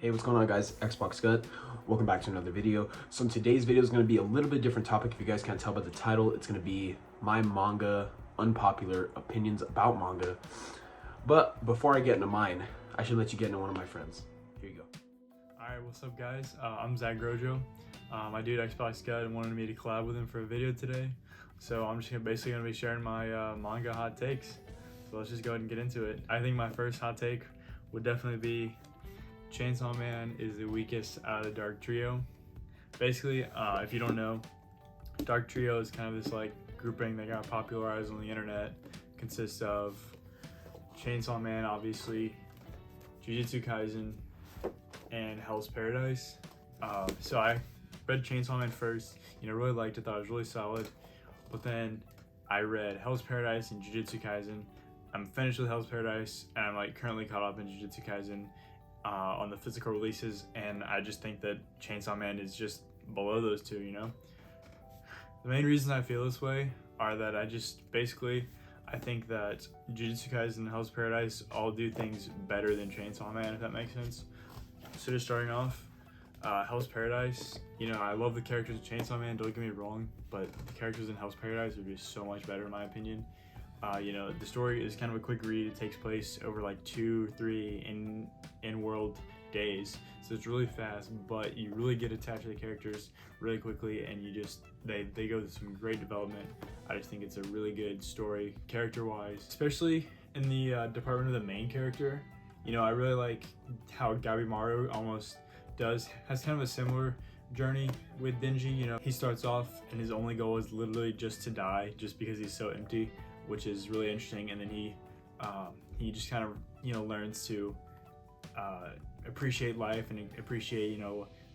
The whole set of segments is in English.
Hey, what's going on, guys? Xbox Gut. Welcome back to another video. So in today's video is going to be a little bit different topic. If you guys can't tell by the title, it's going to be my manga unpopular opinions about manga. But before I get into mine, I should let you get into one of my friends. Here you go. Alright, what's up guys? I'm Zags. My dude Xbox Gut wanted me to collab with him for a video today. So I'm just basically going to be sharing my manga hot takes. So let's just go ahead and get into it. I think my first hot take would definitely be Chainsaw Man is the weakest out of the Dark Trio. Basically, if you don't know, Dark Trio is kind of this like grouping that got popularized on the internet. Consists of Chainsaw Man, obviously, Jujutsu Kaisen, and Hell's Paradise. So I read Chainsaw Man first, really liked it, thought it was really solid. But then I read Hell's Paradise and Jujutsu Kaisen. I'm finished with Hell's Paradise, and I'm like currently caught up in Jujutsu Kaisen on the physical releases, and I just think that Chainsaw Man is just below those two, The main reasons I feel this way are that I think that Jujutsu Kaisen and Hell's Paradise all do things better than Chainsaw Man, if that makes sense. So just starting off, Hell's Paradise, I love the characters of Chainsaw Man, don't get me wrong, but the characters in Hell's Paradise are just so much better in my opinion. The story is kind of a quick read. It takes place over like 2-3 in-world days, so it's really fast, but you really get attached to the characters really quickly, and they go through some great development. I just think it's a really good story character-wise, especially in the department of the main character. I really like how Gabimaru has kind of a similar journey with Denji. He starts off and his only goal is literally just to die, just because he's so empty, which is really interesting. And then he just kind of learns to appreciate life and appreciate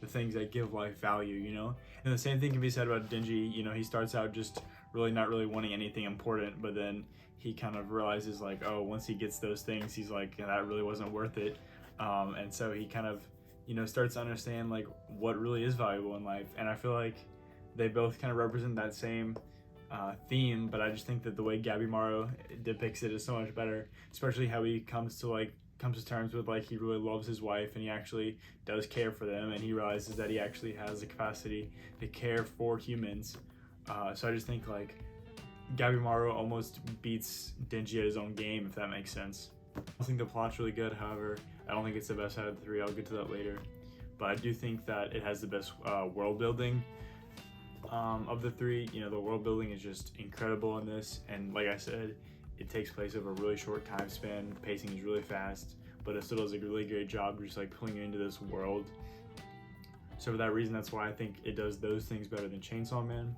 the things that give life value. And the same thing can be said about Denji. He starts out just really not really wanting anything important, but then he kind of realizes like, oh, once he gets those things, he's like, yeah, that really wasn't worth it. And so he kind of starts to understand like what really is valuable in life. And I feel like they both kind of represent that same theme, but I just think that the way Gabimaru depicts it is so much better, especially how he comes to terms with like he really loves his wife and he actually does care for them, and he realizes that he actually has the capacity to care for humans. So I just think like Gabimaru almost beats Denji at his own game, if that makes sense. I think the plot's really good, however, I don't think it's the best out of the three. I'll get to that later. But I do think that it has the best world building of the three. The world building is just incredible in this, and like I said, it takes place over a really short time span. Pacing is really fast, but it still does a really great job just like pulling you into this world. So for that reason, that's why I think it does those things better than Chainsaw Man.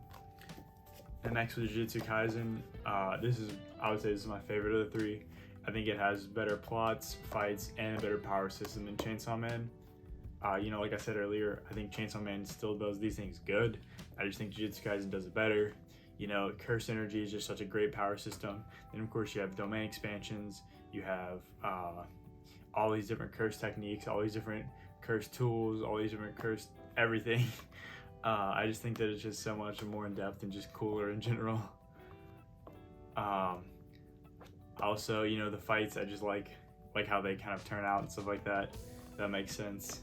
And next with Jujutsu Kaisen, I would say this is my favorite of the three. I think it has better plots, fights, and a better power system than Chainsaw Man. Like I said earlier, I think Chainsaw Man still does these things good. I just think Jujutsu Kaisen does it better. Curse energy is just such a great power system. And of course you have domain expansions, you have all these different curse techniques, all these different curse tools, all these different curse everything. I just think that it's just so much more in depth and just cooler in general. Also, the fights, I just like how they kind of turn out and stuff like that. That makes sense.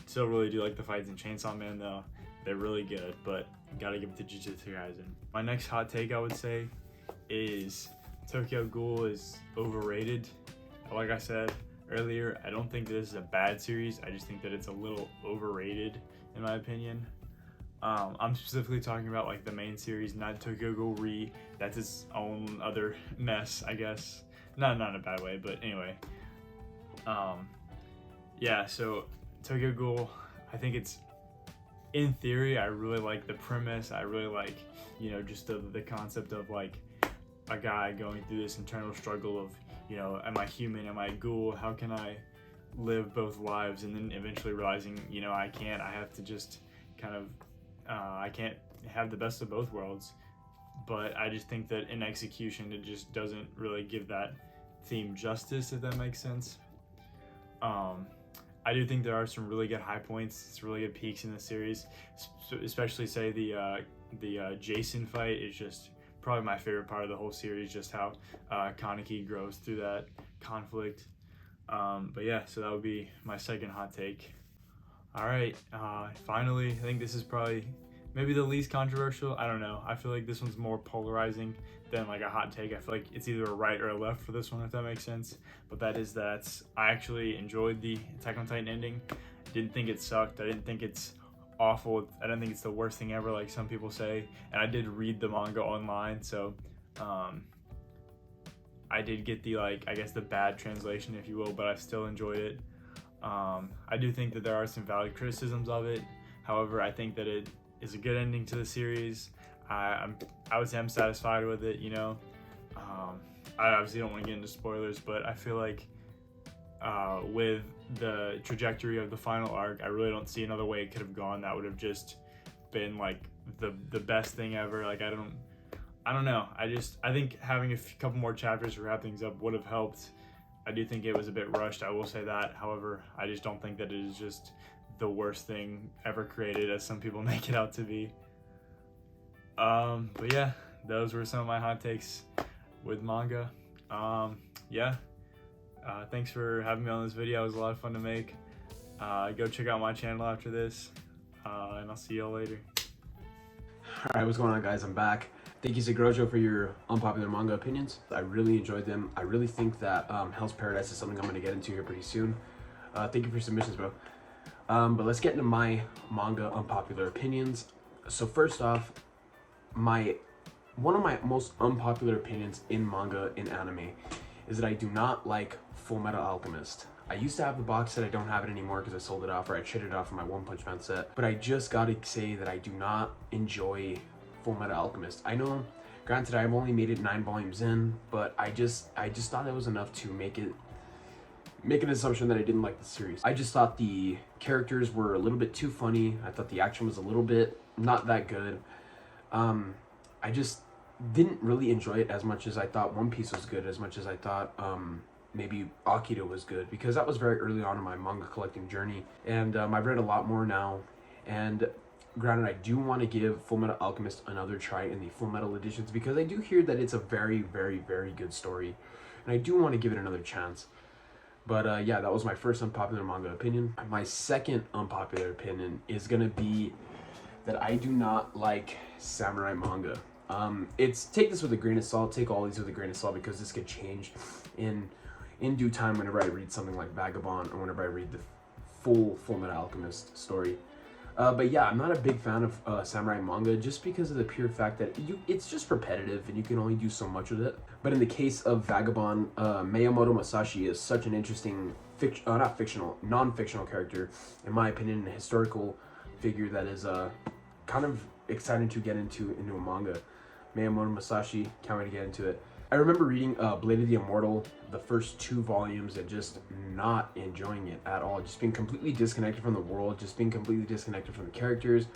Still really do like the fights in Chainsaw Man though. They're really good, but gotta give it to Jujutsu Kaisen. My next hot take, I would say, is Tokyo Ghoul is overrated. Like I said earlier, I don't think this is a bad series. I just think that it's a little overrated in my opinion. I'm specifically talking about like the main series, not Tokyo Ghoul Re. That's its own other mess, I guess. Not in a bad way, but anyway. Yeah, so Tokyo Ghoul, I think it's, in theory, I really like the premise. I really like, just the concept of like a guy going through this internal struggle of, am I human? Am I ghoul? How can I live both lives? And then eventually realizing, I can't. I have to just kind of, I can't have the best of both worlds. But I just think that in execution, it just doesn't really give that theme justice, if that makes sense. I do think there are some really good high points, some really good peaks in the series, especially say the Jason fight is just probably my favorite part of the whole series, just how Kaneki grows through that conflict. But yeah, so that would be my second hot take. All right, finally, I think this is probably maybe the least controversial. I don't know. I feel like this one's more polarizing than like a hot take. I feel like it's either a right or a left for this one, if that makes sense. But that I actually enjoyed the Attack on Titan ending. Didn't think it sucked. I didn't think it's awful. I don't think it's the worst thing ever, like some people say. And I did read the manga online, so I did get the, like, I guess the bad translation, if you will, but I still enjoyed it. I do think that there are some valid criticisms of it. However, I think that it is a good ending to the series. I would say I'm satisfied with it, you know. I obviously don't want to get into spoilers, but I feel like with the trajectory of the final arc, I really don't see another way it could have gone that would have just been like the best thing ever. Like I don't know. I think having a couple more chapters to wrap things up would have helped. I do think it was a bit rushed, I will say that. However, I just don't think that it is just the worst thing ever created as some people make it out to be. But yeah, those were some of my hot takes with manga. Yeah. Thanks for having me on this video. It was a lot of fun to make. Go check out my channel after this, and I'll see y'all later. All right, what's going on, guys? I'm back. Thank you, Zagrojo, for your unpopular manga opinions. I really enjoyed them. I really think that Hell's Paradise is something I'm going to get into here pretty soon. Thank you for your submissions, bro. But let's get into my manga unpopular opinions. So first off, one of my most unpopular opinions in manga in anime is that I do not like Full Metal Alchemist. I used to have the box set. I don't have it anymore because I sold it off, or I traded it off for my One Punch Man set. But I just gotta say that I do not enjoy Full Metal Alchemist. I know, granted, I've only made it 9 volumes in, but I just thought that was enough to make an assumption that I didn't like the series. I just thought the characters were a little bit too funny. I thought the action was a little bit not that good. I just didn't really enjoy it as much as I thought One Piece was good, as much as I thought maybe Akira was good, because that was very early on in my manga collecting journey, and I've read a lot more now. And granted, I do want to give Full Metal Alchemist another try in the Full Metal editions, because I do hear that it's a very, very, very good story, and I do want to give it another chance. But yeah, that was my first unpopular manga opinion. My second unpopular opinion is gonna be that I do not like samurai manga. Take this with a grain of salt. Take all these with a grain of salt, because this could change in due time whenever I read something like Vagabond, or whenever I read the full Metal Alchemist story. But yeah, I'm not a big fan of samurai manga, just because of the pure fact that it's just repetitive and you can only do so much with it. But in the case of Vagabond, Miyamoto Musashi is such an interesting non-fictional character, in my opinion, a historical figure that is kind of exciting to get into a manga. Miyamoto Musashi, can't wait to get into it. I remember reading Blade of the Immortal, the first 2 volumes, and just not enjoying it at all. Just being completely disconnected from the world, just being completely disconnected from the characters,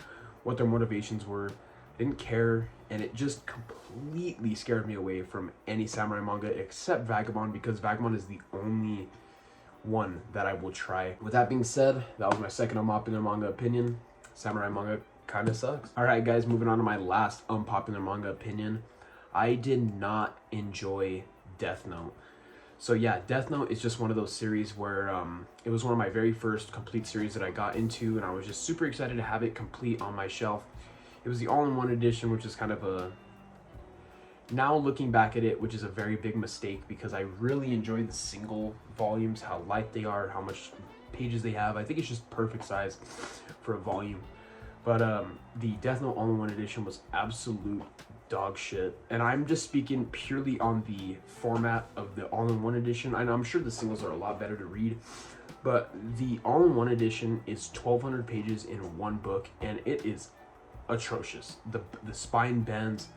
what their motivations were. I didn't care, and it just completely scared me away from any samurai manga except Vagabond, because Vagabond is the only one that I will try. With that being said, that was my second unpopular manga opinion. Samurai manga kind of sucks. Alright guys, moving on to my last unpopular manga opinion. I did not enjoy Death Note. So yeah, Death Note is just one of those series where it was one of my very first complete series that I got into, and I was just super excited to have it complete on my shelf. It was the all-in-one edition, which is kind of now looking back at it, which is a very big mistake, because I really enjoyed the single volumes, how light they are, how much pages they have. I think it's just perfect size for a volume. But the Death Note all-in-one edition was absolute dog shit, and I'm just speaking purely on the format of the all-in-one edition. I know, I'm sure the singles are a lot better to read, but the all-in-one edition is 1,200 pages in one book, and it is atrocious. The spine bends,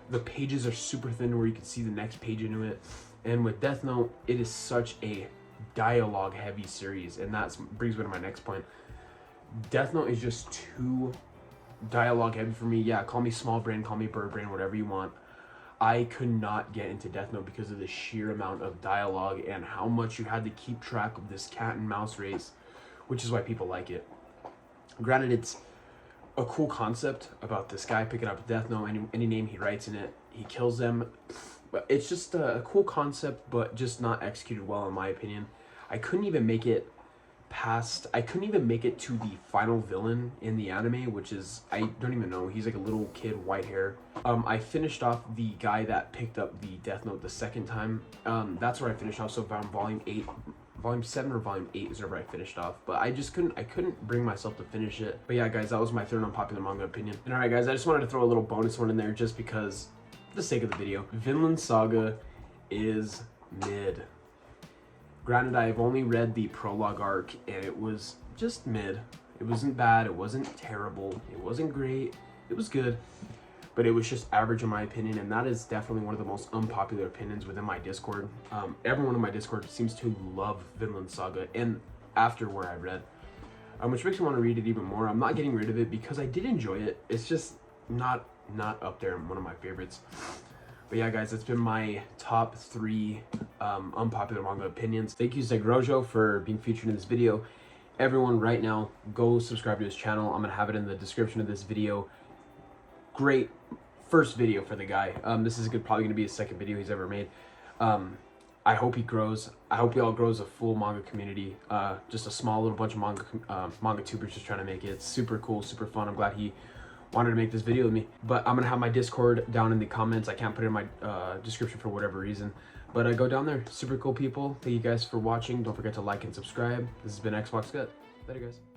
the pages are super thin where you can see the next page into it. And with Death Note, it is such a dialogue heavy series, and that brings me to my next point. Death Note is just too dialogue heavy for me. Yeah, call me small brain, call me bird brain, whatever you want. I could not get into Death Note because of the sheer amount of dialogue and how much you had to keep track of this cat and mouse race, which is why people like it. Granted, it's a cool concept about this guy picking up Death Note, any name he writes in it, he kills them. But it's just a cool concept, but just not executed well, in my opinion. I couldn't even make it to the final villain in the anime, which is, I don't even know, he's like a little kid, white hair. I finished off the guy that picked up the Death Note the second time. That's where I finished off. So around volume 7 or volume 8 is where I finished off, but I couldn't bring myself to finish it. But yeah, guys, that was my third unpopular manga opinion. And alright, guys, I just wanted to throw a little bonus one in there just because, for the sake of the video. Vinland Saga is mid. Granted, I've only read the prologue arc, and it was just mid. It wasn't bad, it wasn't terrible, it wasn't great, it was good, but it was just average in my opinion, and that is definitely one of the most unpopular opinions within my Discord. Everyone in my Discord seems to love Vinland Saga, and after where I read, which makes me want to read it even more. I'm not getting rid of it because I did enjoy it. It's just not up there, one of my favorites. But yeah, guys, that's been my top 3 unpopular manga opinions. Thank you, Zagrojo, for being featured in this video. Everyone, right now, go subscribe to his channel. I'm going to have it in the description of this video. Great first video for the guy. This is probably going to be his second video he's ever made. I hope he grows. I hope he all grows a full manga community. Just a small little bunch of manga tubers just trying to make it. It's super cool, super fun. I'm glad he wanted to make this video with me. But I'm gonna have my Discord down in the comments. I can't put it in my description for whatever reason, but go down there. Super cool people. Thank you guys for watching. Don't forget to like and subscribe. This has been Xbox Gut. Later, guys.